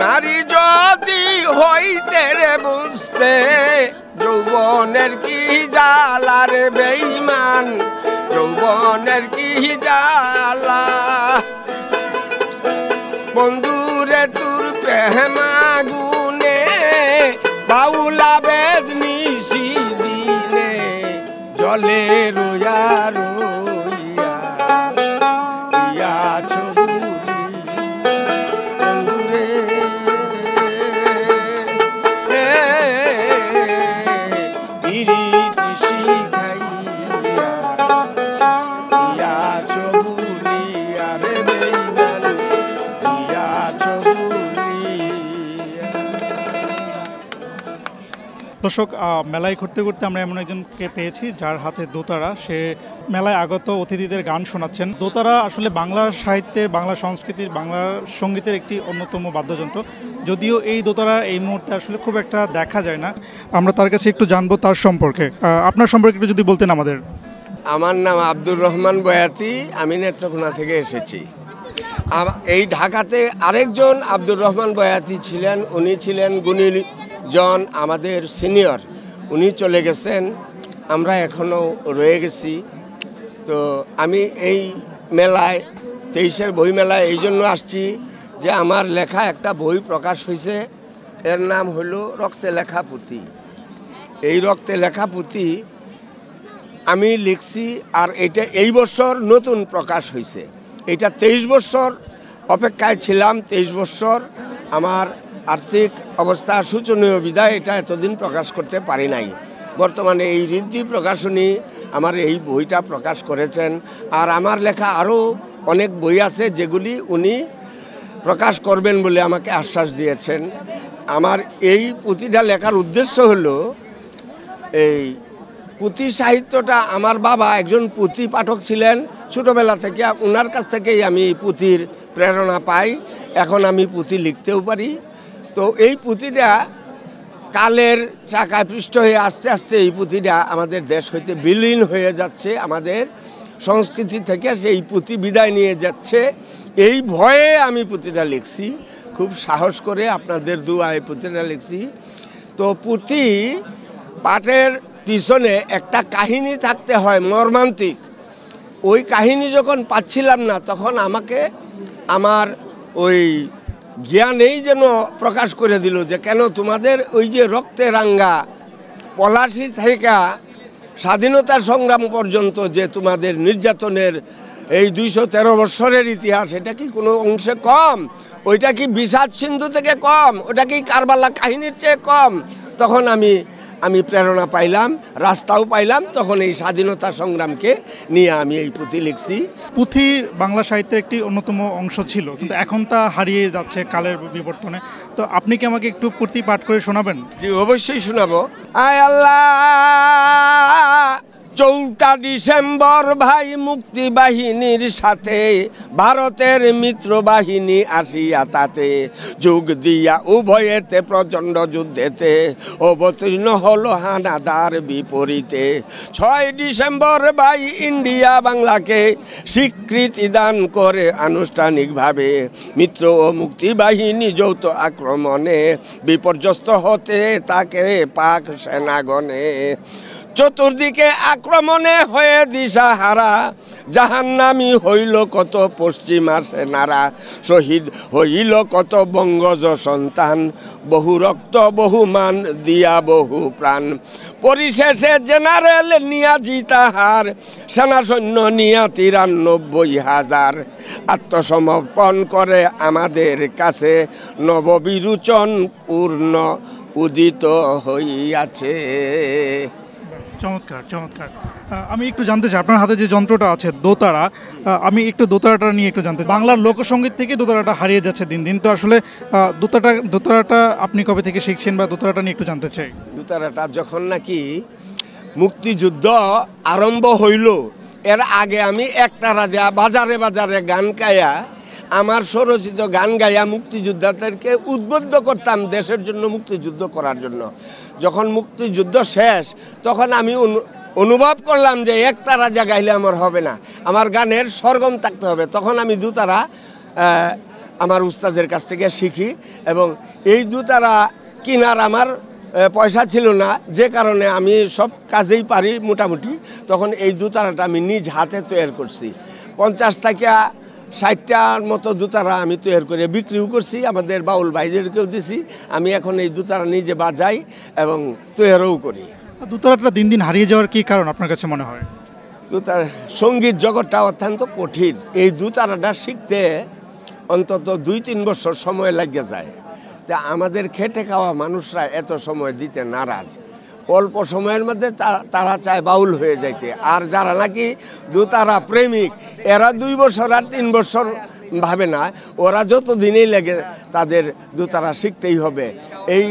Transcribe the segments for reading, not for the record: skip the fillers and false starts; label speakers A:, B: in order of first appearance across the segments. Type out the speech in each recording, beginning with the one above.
A: নারী যদি হইতে রে বুঝতে যৌবনের কি জ্বালা রে বেঈমান, যৌবনের কি জ্বালা। বন্ধুরে তোর প্রেমা গুনে বাউলা বেদনি দিনে জলে রোয়া রইয়া ইয়া ছবুরি বন্ধুরে ইরিতি শিখাইয়া ইয়া ছবুরি আরে বেঈমান ইয়া ছবুরি।
B: দর্শক, মেলায় ঘুরতে ঘুরতে আমরা এমন একজনকে পেয়েছি যার হাতে দোতারা। সে মেলায় আগত অতিথিদের গান শোনাচ্ছেন। দোতারা আসলে বাংলা সাহিত্যের, বাংলা সংস্কৃতির, বাংলা সঙ্গীতের একটি অন্যতম বাদ্যযন্ত্র। যদিও এই দোতারা এই মুহূর্তে আসলে খুব একটা দেখা যায় না। আমরা তার কাছে একটু জানবো তার সম্পর্কে। আপনার সম্পর্কে একটু যদি বলতেন আমাদের।
A: আমার নাম আব্দুর রহমান বয়াতি, আমি নেত্রকোনা থেকে এসেছি। এই ঢাকাতে আরেকজন আব্দুর রহমান বয়াতি ছিলেন, উনি ছিলেন গুণীজন, আমাদের সিনিয়র। উনি চলে গেছেন, আমরা এখনও রয়ে গেছি। তো আমি এই মেলায়, 23-এর বই মেলায় এই জন্য আসছি যে আমার লেখা একটা বই প্রকাশ হয়েছে, এর নাম হলো রক্তে লেখা পুঁথি। এই রক্তে লেখা পুঁথি আমি লিখছি, আর এটা এই বছর নতুন প্রকাশ হয়েছে। এটা 23 বছর অপেক্ষায় ছিলাম, 23 বছর আমার আর্থিক অবস্থা শোচনীয় বিধায় এটা এতদিন প্রকাশ করতে পারি নাই। বর্তমানে এই ঋদ্ধি প্রকাশনী আমার এই বইটা প্রকাশ করেছেন। আর আমার লেখা আরও অনেক বই আছে যেগুলি উনি প্রকাশ করবেন বলে আমাকে আশ্বাস দিয়েছেন। আমার এই পুঁথিটা লেখার উদ্দেশ্য হলো, এই পুঁথি সাহিত্যটা, আমার বাবা একজন পুঁথি পাঠক ছিলেন ছোটোবেলা থেকে, ওনার কাছ থেকেই আমি পুঁথির প্রেরণা পাই। এখন আমি পুঁথি লিখতেও পারি। তো এই পুঁথিটা কালের চাকায় পৃষ্ঠ হয়ে আস্তে আস্তে এই পুঁথিটা আমাদের দেশ হইতে বিলীন হয়ে যাচ্ছে, আমাদের সংস্কৃতি থেকে সেই পুঁথি বিদায় নিয়ে যাচ্ছে। এই ভয়ে আমি পুঁথিটা লিখছি, খুব সাহস করে আপনাদের দুয়ায় পুঁথিটা লিখছি। তো পুঁথি পাঠের পিছনে একটা কাহিনী থাকতে হয় মর্মান্তিক। ওই কাহিনী যখন পাচ্ছিলাম না, তখন আমাকে আমার ওই জ্ঞানেই যেন প্রকাশ করে দিল যে কেন তোমাদের ওই যে রক্তে রাঙ্গা পলাশী থেকে স্বাধীনতা সংগ্রাম পর্যন্ত যে তোমাদের নির্যাতনের এই 213 বৎসরের ইতিহাস, এটা কি কোনো অংশে কম? ওইটা কি বিষাদ সিন্ধু থেকে কম? ওটা কি কারবালা কাহিনীর চেয়ে কম? তখন আমি প্রেরণা পাইলাম, রাস্তাও পাইলাম। তখন এই স্বাধীনতা সংগ্রামকে নিয়ে আমি এই পুঁথি লিখছি।
B: পুঁথি বাংলা সাহিত্যের একটি অন্যতম অংশ ছিল, কিন্তু এখন তা হারিয়ে যাচ্ছে কালের বিবর্তনে। তো আপনি কি আমাকে একটু পুঁথি পাঠ করে শোনাবেন?
A: জি, অবশ্যই শোনাবো। আয় আল্লাহ, 4 ডিসেম্বর ভাই মুক্তি বাহিনীর সাথে ভারতের মিত্র বাহিনী আসিয়া তাতে যোগ দিয়া উভয়েতে প্রচণ্ড যুদ্ধেতে অবতীর্ণ হলো হানাদার বিপরীতে। 6 ডিসেম্বর ভাই ইন্ডিয়া বাংলাকে স্বীকৃতি দান করে আনুষ্ঠানিকভাবে মিত্র ও মুক্তি বাহিনী যৌথ আক্রমণে বিপর্যস্ত হতে তাকে পাক সেনাগণে। চতুর্দিকে আক্রমণে হয়ে দিশাহারা জাহান্নামী হইল কত পশ্চিমা সেনারা। শহীদ হইল কত বঙ্গজ সন্তান, বহু রক্ত বহু মান দিয়া বহু প্রাণ। পরিশেষে জেনারেল নিয়াজি তাহার সেনা সৈন্য নিয়া 93,000 আত্মসমর্পণ করে আমাদের কাছে নববিরোচন পূর্ণ উদিত হইয়াছে।
B: চমৎকার, চমৎকার। আমি একটু জানতে চাই, আপনার হাতে যে যন্ত্রটা আছে দোতারা, আমি একটু দোতারাটা নিয়ে একটু জানতে চাই। বাংলার লোকসঙ্গীত থেকে দোতারাটা হারিয়ে যাচ্ছে দিন দিন। তো আসলে দোতারাটা আপনি কবে থেকে শিখছেন, বা দোতারাটা নিয়ে একটু জানতে চাই।
A: দোতারাটা যখন নাকি মুক্তিযুদ্ধ আরম্ভ হইল, এর আগে আমি একতারা দেয়া বাজারে বাজারে গান গায়া, আমার স্বরচিত গান গাইয়া মুক্তিযোদ্ধাদেরকে উদ্বুদ্ধ করতাম দেশের জন্য, মুক্তিযুদ্ধ করার জন্য। যখন মুক্তিযুদ্ধ শেষ, তখন আমি অনুভব করলাম যে একতারা যা গাইলে আমার হবে না, আমার গানের সরগম থাকতে হবে। তখন আমি দুতারা আমার উস্তাদের কাছ থেকে শিখি এবং এই দুতারা কেনার আমার পয়সা ছিল না, যে কারণে আমি সব কাজেই পারি মোটামুটি। তখন এই দুতারাটা আমি নিজ হাতে তৈরি করছি। 50 থেকে 60টার মতো দুতারা আমি তৈরি করে বিক্রিও করছি, আমাদের বাউল ভাইদেরকেও দিছি। আমি এখন এই দুতারা নিজে বাজাই এবং তৈরিও করি।
B: দোতারাটা দিন দিন হারিয়ে যাওয়ার কি কারণ আপনার কাছে মনে হয়?
A: দুতার সঙ্গীত জগৎটা অত্যন্ত কঠিন। এই দুতারাটা শিখতে অন্তত 2-3 বছর সময় লাগে যায়। তা আমাদের খেটে খাওয়া মানুষরা এত সময় দিতে নারাজ। অল্প সময়ের মধ্যে তারা চায় বাউল হয়ে যাইতে। আর যারা নাকি দুতারা প্রেমিক, এরা 2 বছর আর 3 বছর ভাবে না, ওরা যত দিনেই লাগে তাদের দুতারা শিখতেই হবে। এই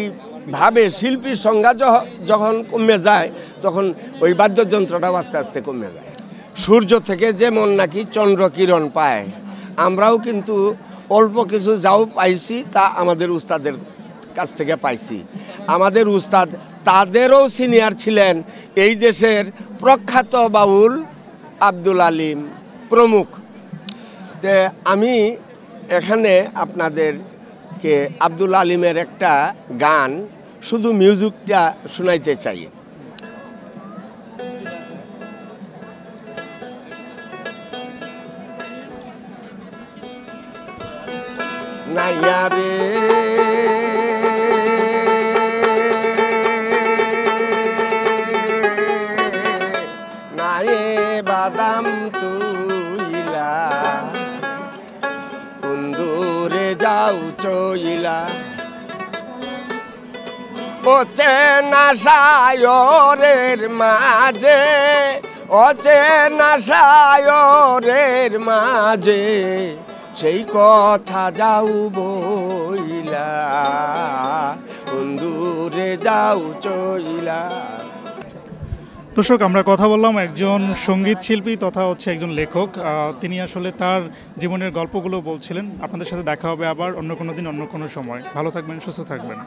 A: ভাবে শিল্পীর সংজ্ঞা যখন কমে যায়, তখন ওই বাদ্যযন্ত্রটাও আস্তে আস্তে কমে যায়। সূর্য থেকে যেমন নাকি চন্দ্র কিরণ পায়, আমরাও কিন্তু অল্প কিছু যাও পাইছি, তা আমাদের উস্তাদের কাছ থেকে পাইছি। আমাদের উস্তাদ তাদেরও সিনিয়র ছিলেন এই দেশের প্রখ্যাত বাউল আব্দুল আলিম প্রমুখ। তে আমি এখানে আপনাদেরকে আব্দুল আলিমের একটা গান শুধু মিউজিকটা শোনাইতে চাই। নাইয়া রে নায়ে বাদাম তুইলা কুন্দুরে যাও চইলা অচেনা সায়রের মাঝে, অচেনা সায়রের মাঝে সেই কথা যাও বইলা বন্ধুরে যাও চইলা।
B: দর্শক, আমরা কথা বললাম একজন সঙ্গীত শিল্পী তথা একজন লেখক। তিনি আসলে তার জীবনের গল্পগুলো বলছিলেন। আপনাদের সাথে দেখা হবে আবার অন্য কোনো দিন, অন্য কোনো সময়। ভালো থাকবেন, সুস্থ থাকবেন।